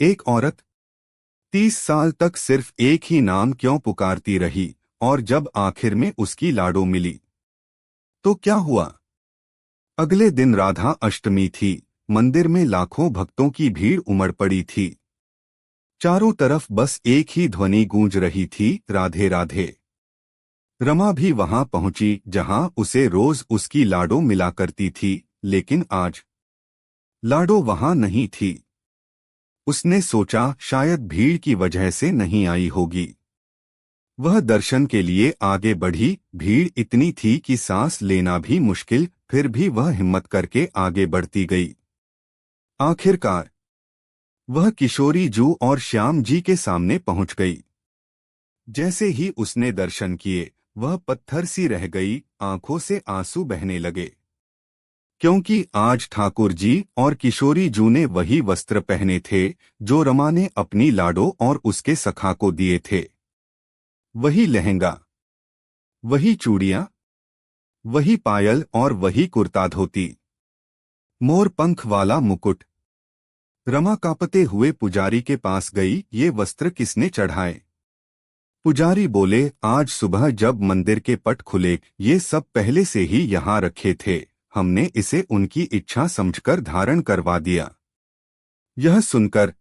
एक औरत 30 साल तक सिर्फ एक ही नाम क्यों पुकारती रही, और जब आखिर में उसकी लाडो मिली तो क्या हुआ? अगले दिन राधा अष्टमी थी। मंदिर में लाखों भक्तों की भीड़ उमड़ पड़ी थी। चारों तरफ बस एक ही ध्वनि गूंज रही थी, राधे राधे। रमा भी वहां पहुंची जहां उसे रोज उसकी लाडो मिला करती थी, लेकिन आज लाडो वहां नहीं थी। उसने सोचा शायद भीड़ की वजह से नहीं आई होगी। वह दर्शन के लिए आगे बढ़ी। भीड़ इतनी थी कि सांस लेना भी मुश्किल, फिर भी वह हिम्मत करके आगे बढ़ती गई। आखिरकार वह किशोरी जू और श्याम जी के सामने पहुंच गई। जैसे ही उसने दर्शन किए, वह पत्थर सी रह गई। आंखों से आंसू बहने लगे, क्योंकि आज ठाकुर जी और किशोरी जू ने वही वस्त्र पहने थे जो रमा ने अपनी लाडो और उसके सखा को दिए थे। वही लहंगा, वही चूड़ियां, वही पायल और वही कुर्ता धोती, मोर पंख वाला मुकुट। रमा कांपते हुए पुजारी के पास गई। ये वस्त्र किसने चढ़ाए? पुजारी बोले, आज सुबह जब मंदिर के पट खुले, ये सब पहले से ही यहाँ रखे थे। हमने इसे उनकी इच्छा समझकर धारण करवा दिया। यह सुनकर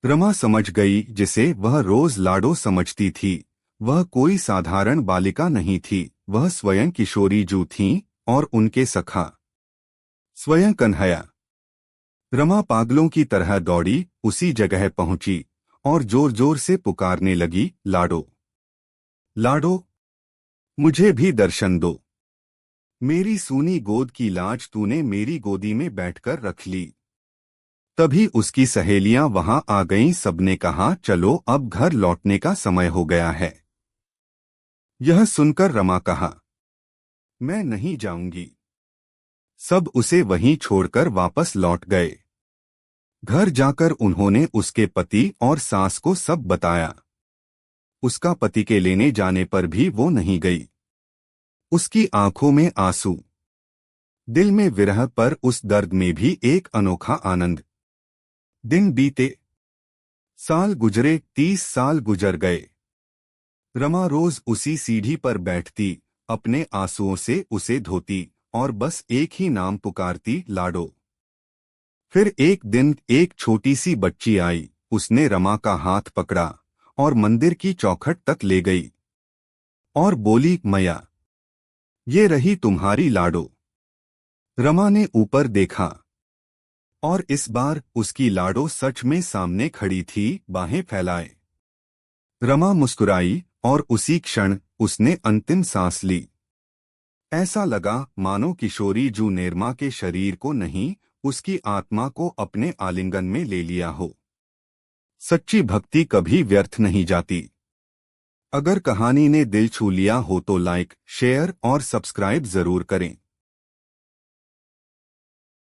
रमा समझ गई, जिसे वह रोज लाडो समझती थी, वह कोई साधारण बालिका नहीं थी। वह स्वयं किशोरी जू थीं और उनके सखा स्वयं कन्हैया। रमा पागलों की तरह दौड़ी, उसी जगह पहुंची और जोर जोर से पुकारने लगी, लाडो लाडो, मुझे भी दर्शन दो। मेरी सूनी गोद की लाज तूने मेरी गोदी में बैठकर रख ली। तभी उसकी सहेलियां वहां आ गईं। सबने कहा, चलो अब घर लौटने का समय हो गया है। यह सुनकर रमा कहा, मैं नहीं जाऊंगी। सब उसे वहीं छोड़कर वापस लौट गए। घर जाकर उन्होंने उसके पति और सास को सब बताया। उसका पति के लेने जाने पर भी वो नहीं गई। उसकी आंखों में आंसू, दिल में विरह, पर उस दर्द में भी एक अनोखा आनंद। दिन बीते, साल गुजरे, 30 साल गुजर गए। रमा रोज उसी सीढ़ी पर बैठती, अपने आंसुओं से उसे धोती और बस एक ही नाम पुकारती, लाडो। फिर एक दिन एक छोटी सी बच्ची आई। उसने रमा का हाथ पकड़ा और मंदिर की चौखट तक ले गई और बोली, मैया, ये रही तुम्हारी लाडो। रमा ने ऊपर देखा और इस बार उसकी लाडो सच में सामने खड़ी थी, बाहें फैलाए। रमा मुस्कुराई और उसी क्षण उसने अंतिम सांस ली। ऐसा लगा मानो किशोरी जू नेरमा के शरीर को नहीं, उसकी आत्मा को अपने आलिंगन में ले लिया हो। सच्ची भक्ति कभी व्यर्थ नहीं जाती। अगर कहानी ने दिल छू लिया हो तो लाइक, शेयर और सब्सक्राइब जरूर करें।